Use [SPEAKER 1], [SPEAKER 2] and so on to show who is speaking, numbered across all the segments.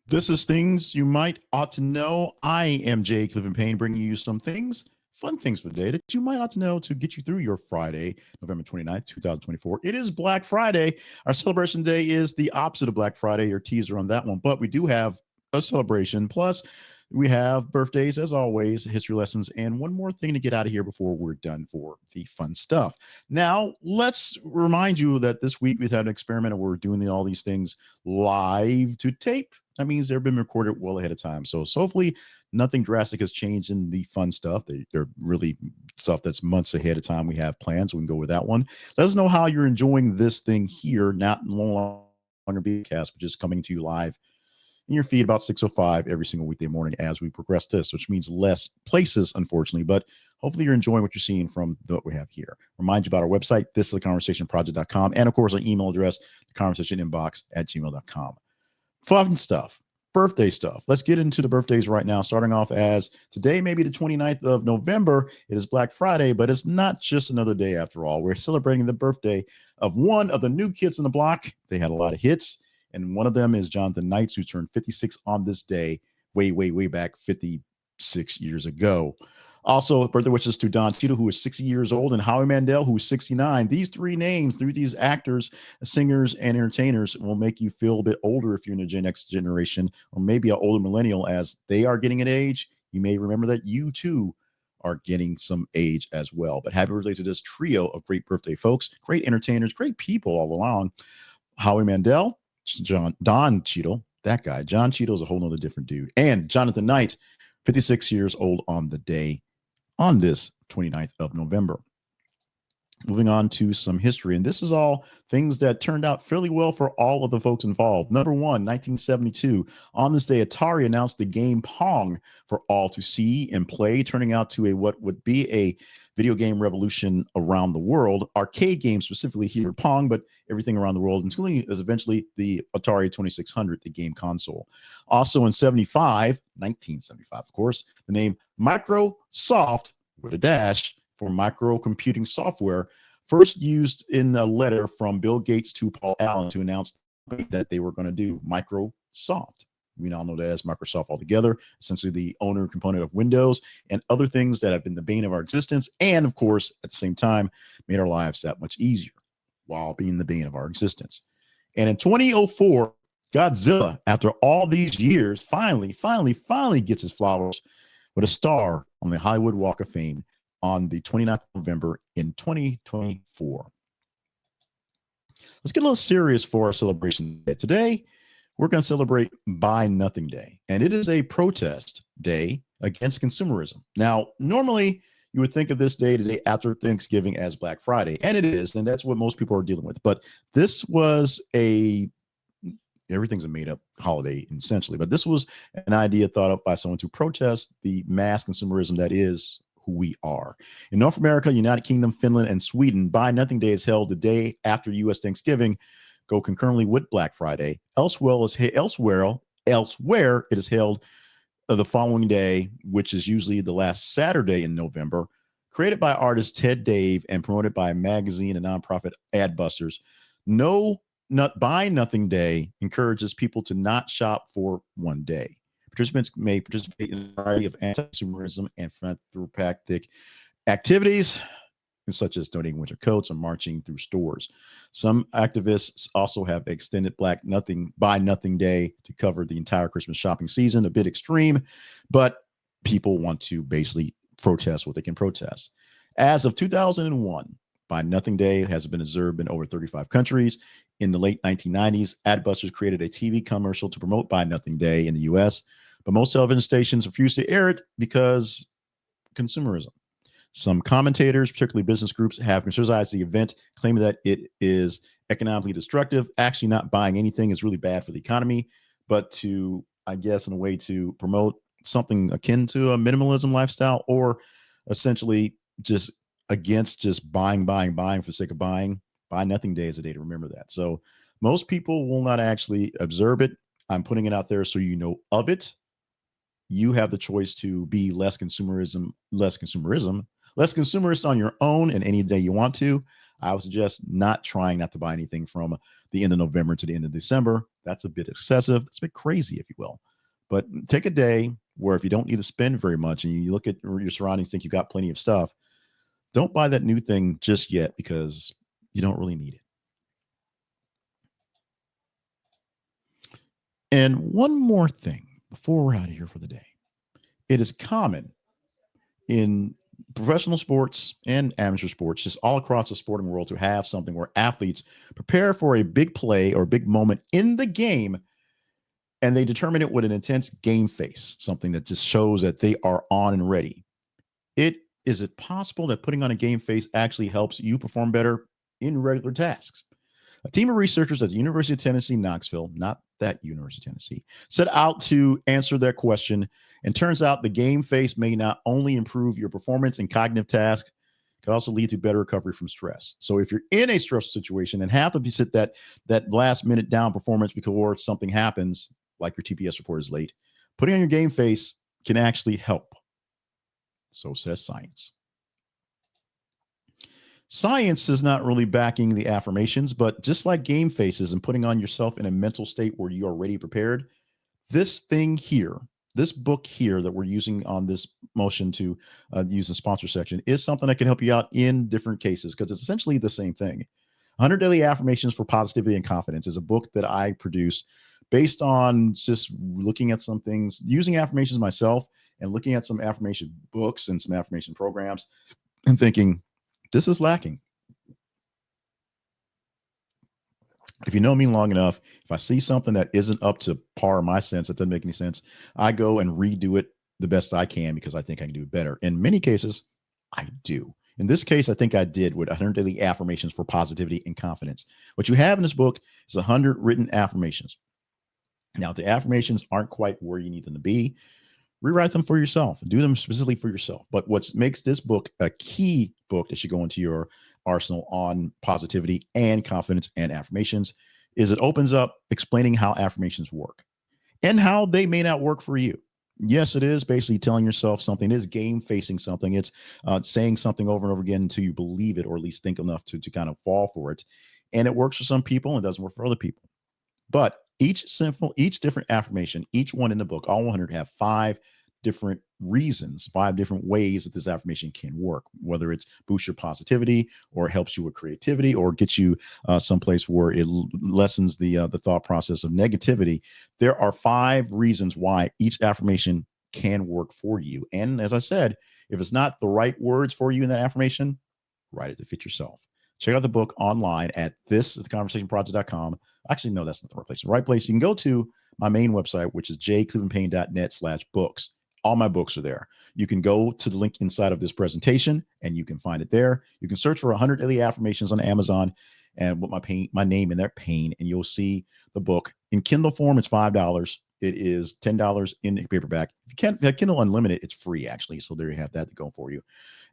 [SPEAKER 1] This is Things You Might Ought to Know. I am Jay Clifton Payne, bringing you some things, fun things for the day that you might ought to know to get you through your Friday, November 29th, 2024. It is Black Friday. Our celebration day is the opposite of Black Friday, your teaser on that one, but we do have a celebration. Plus, we have birthdays, as always, history lessons, and one more thing to get out of here before we're done for the fun stuff. Now, let's remind you that this week we've had an experiment where we're doing all these things live to tape. That means they've been recorded well ahead of time. So hopefully nothing drastic has changed in the fun stuff. They're really stuff that's months ahead of time we have plans. So we can go with that one. Let us know how you're enjoying this thing here, not no longer being cast, but just coming to you live in your feed about 6:05 every single weekday morning as we progress this, which means less places, unfortunately. But hopefully you're enjoying what you're seeing from what we have here. Remind you about our website, thisistheconversationproject.com, and of course our email address, theconversationinbox@gmail.com. Fun stuff, birthday stuff. Let's get into the birthdays right now, starting off as today, maybe the 29th of November. It is Black Friday, but it's not just another day after all. We're celebrating the birthday of one of the new kids on the block. They had a lot of hits, and one of them is Jonathan Knights, who turned 56 on this day, way back 56 years ago. Also, birthday wishes to Don Cheadle, who is 60 years old, and Howie Mandel, who is 69. These three names, through these actors, singers, and entertainers, will make you feel a bit older if you're in the Gen X generation, or maybe an older millennial as they are getting an age. You may remember that you too are getting some age as well. But happy birthday to this trio of great birthday folks, great entertainers, great people all along. Howie Mandel, Don Cheadle, that guy. John Cheadle is a whole nother different dude. And Jonathan Knight, 56 years old on the day, on this 29th of November. Moving on to some history, and this is all things that turned out fairly well for all of the folks involved. Number one, 1972. On this day, Atari announced the game Pong for all to see and play, turning out to a what would be a video game revolution around the world. Arcade games, specifically here, Pong, but everything around the world, including as eventually the Atari 2600, the game console. Also in 1975, of course, the name Microsoft, with a dash, for microcomputing software, first used in a letter from Bill Gates to Paul Allen to announce that they were going to do Microsoft. We now know that as Microsoft altogether, essentially the owner component of Windows and other things that have been the bane of our existence. And of course, at the same time, made our lives that much easier while being the bane of our existence. And in 2004, Godzilla, after all these years, finally gets his flowers with a star on the Hollywood Walk of Fame on the 29th of November in 2024. Let's get a little serious for our celebration day. Today, we're going to celebrate Buy Nothing Day, and it is a protest day against consumerism. Now, normally, you would think of this day, the day after Thanksgiving, as Black Friday, and it is, and that's what most people are dealing with. But this was everything's a made up holiday essentially, but this was an idea thought up by someone to protest the mass consumerism that is who we are. In North America, United Kingdom, Finland, and Sweden, Buy Nothing Day is held the day after U.S. Thanksgiving, go concurrently with Black Friday. Elsewhere, it is held the following day, which is usually the last Saturday in November. Created by artist Ted Dave and promoted by a magazine and nonprofit Adbusters. Buy Nothing Day encourages people to not shop for one day. Participants may participate in a variety of anti-consumerism and philanthropic activities, such as donating winter coats or marching through stores. Some activists also have extended Buy Nothing Day to cover the entire Christmas shopping season, a bit extreme, but people want to basically protest what they can protest. As of 2001, Buy Nothing Day has been observed in over 35 countries. In the late 1990s, Adbusters created a TV commercial to promote Buy Nothing Day in the US, but most television stations refused to air it because consumerism. Some commentators, particularly business groups, have criticized the event, claiming that it is economically destructive. Actually, not buying anything is really bad for the economy, but to, I guess, in a way to promote something akin to a minimalism lifestyle, or essentially just against just buying for the sake of buying. Buy Nothing Day is a day to remember that. So most people will not actually observe it. I'm putting it out there so you know of it. You have the choice to be less consumerist on your own and any day you want to. I would suggest not to buy anything from the end of November to the end of December. That's a bit excessive. That's a bit crazy, if you will. But take a day where if you don't need to spend very much and you look at your surroundings, think you got plenty of stuff, don't buy that new thing just yet because you don't really need it. And one more thing before we're out of here for the day. It is common in professional sports and amateur sports, just all across the sporting world, to have something where athletes prepare for a big play or big moment in the game, and they determine it with an intense game face, something that just shows that they are on and ready. Is it possible that putting on a game face actually helps you perform better in regular tasks? A team of researchers at the University of Tennessee, Knoxville, not that University of Tennessee, set out to answer that question. And turns out the game face may not only improve your performance in cognitive tasks, it can also lead to better recovery from stress. So if you're in a stressful situation and have to sit that last minute down performance because something happens, like your TPS report is late, putting on your game face can actually help. So says science. Science is not really backing the affirmations, but just like game faces and putting on yourself in a mental state where you are already prepared, this thing here, this book here that we're using on this motion to use the sponsor section, is something that can help you out in different cases because it's essentially the same thing. 100 Daily Affirmations for Positivity and Confidence is a book that I produced based on just looking at some things, using affirmations myself and looking at some affirmation books and some affirmation programs and thinking, this is lacking. If you know me long enough, if I see something that isn't up to par in my sense, that doesn't make any sense, I go and redo it the best I can because I think I can do it better. In many cases, I do. In this case, I think I did with 100 Daily Affirmations for Positivity and Confidence. What you have in this book is 100 written affirmations. Now, the affirmations aren't quite where you need them to be. Rewrite them for yourself. Do them specifically for yourself. But what makes this book a key book that should go into your arsenal on positivity and confidence and affirmations is it opens up explaining how affirmations work and how they may not work for you. Yes, it is basically telling yourself something. It is game facing something. It's saying something over and over again until you believe it or at least think enough to kind of fall for it. And it works for some people and doesn't work for other people. But each different affirmation, each one in the book, all 100 have 5 different reasons, 5 different ways that this affirmation can work, whether it's boost your positivity or helps you with creativity or gets you someplace where it lessens the thought process of negativity. There are 5 reasons why each affirmation can work for you. And as I said, if it's not the right words for you in that affirmation, write it to fit yourself. Check out the book online at thisistheconversationproject.com. Actually, no, that's not the right place. The right place, you can go to my main website, which is jclevelandpayne.net/books. All my books are there. You can go to the link inside of this presentation and you can find it there. You can search for 100 Daily Affirmations on Amazon and put my name in there, Payne, and you'll see the book. In Kindle form, it's $5. It is $10 in paperback. If you can't have Kindle Unlimited, it's free, actually. So there you have that to go for you.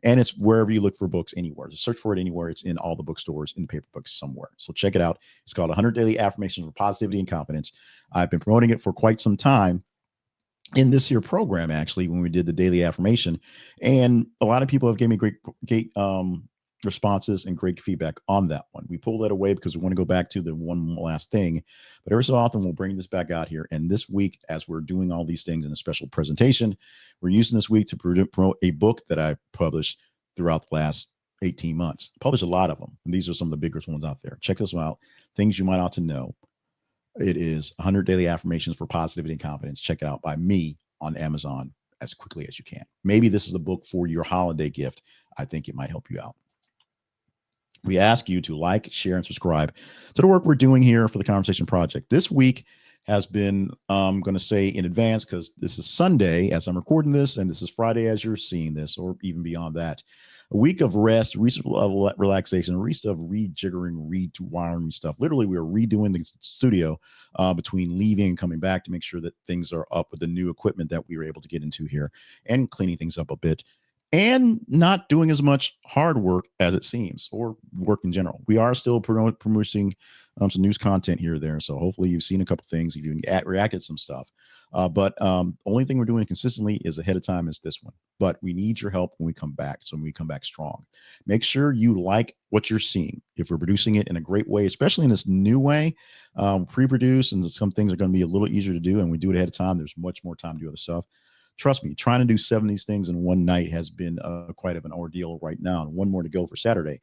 [SPEAKER 1] And it's wherever you look for books anywhere. Just search for it anywhere. It's in all the bookstores, in the paper books somewhere. So check it out. It's called 100 Daily Affirmations for Positivity and Confidence. I've been promoting it for quite some time in this here program, actually, when we did the daily affirmation. And a lot of people have given me great responses and great feedback on that one. We pulled that away because we want to go back to the one last thing. But every so often, we'll bring this back out here. And this week, as we're doing all these things in a special presentation, we're using this week to promote a book that I published throughout the last 18 months. Published a lot of them. And these are some of the biggest ones out there. Check this one out. Things you might ought to know. It is 100 Daily Affirmations for Positivity and Confidence. Check it out by me on Amazon as quickly as you can. Maybe this is a book for your holiday gift. I think it might help you out. We ask you to like, share, and subscribe to the work we're doing here for the Conversation Project. This week has been, I'm going to say in advance, because this is Sunday as I'm recording this, and this is Friday as you're seeing this, or even beyond that. A week of rest, relaxation, of rejiggering, rewiring stuff. Literally, we were redoing the studio between leaving and coming back to make sure that things are up with the new equipment that we were able to get into here and cleaning things up a bit. and not doing as much hard work as it seems, or work in general. We are still promoting some news content here or there. So hopefully you've seen a couple things, you've even reacted to some stuff. But only thing we're doing consistently is ahead of time is this one. But we need your help when we come back. So when we come back strong, make sure you like what you're seeing. If we're producing it in a great way, especially in this new way, pre-produce, and some things are going to be a little easier to do, and we do it ahead of time. There's much more time to do other stuff. Trust me, trying to do 7 of these things in one night has been quite of an ordeal right now, and one more to go for Saturday.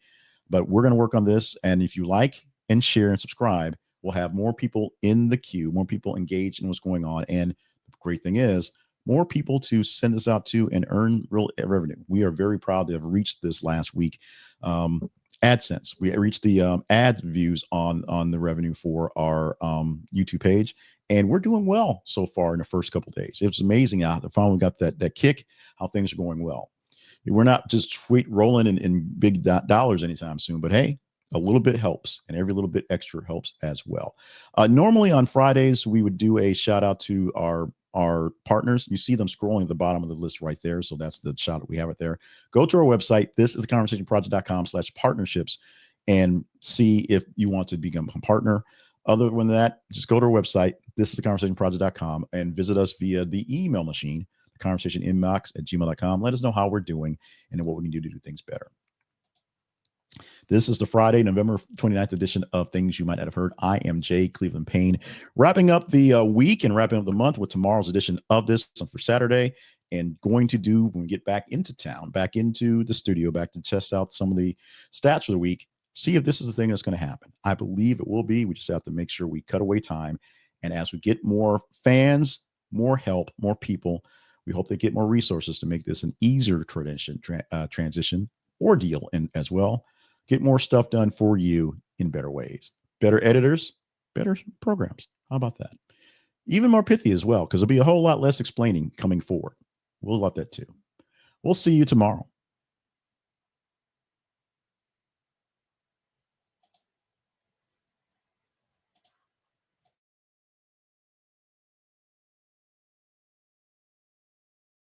[SPEAKER 1] But we're going to work on this. And if you like and share and subscribe, we'll have more people in the queue, more people engaged in what's going on. And the great thing is, more people to send this out to and earn real revenue. We are very proud to have reached this last week. AdSense, we reached the ad views on the revenue for our YouTube page, and we're doing well so far in the first couple of days. It was amazing how the finally got that kick, how things are going well. We're not just sweet rolling in big dollars anytime soon, but hey, a little bit helps, and every little bit extra helps as well. Normally on Fridays, we would do a shout out to our partners. You see them scrolling at the bottom of the list right there. So that's the shout out we have right there. Go to our website. This is theconversationproject.com/partnerships and see if you want to become a partner. Other than that, just go to our website. This is theconversationproject.com and visit us via the email machine, theconversationinbox@gmail.com. Let us know how we're doing and what we can do to do things better. This is the Friday, November 29th edition of Things You Might Not Have Heard. I am Jay Cleveland Payne, wrapping up the week and wrapping up the month with tomorrow's edition of this for Saturday, and going to do, when we get back into town, back into the studio, back to test out some of the stats for the week, see if this is the thing that's going to happen. I believe it will be. We just have to make sure we cut away time. And as we get more fans, more help, more people, we hope they get more resources to make this an easier transition ordeal as well. Get more stuff done for you in better ways. Better editors, better programs. How about that? Even more pithy as well, because there'll be a whole lot less explaining coming forward. We'll love that too. We'll see you tomorrow.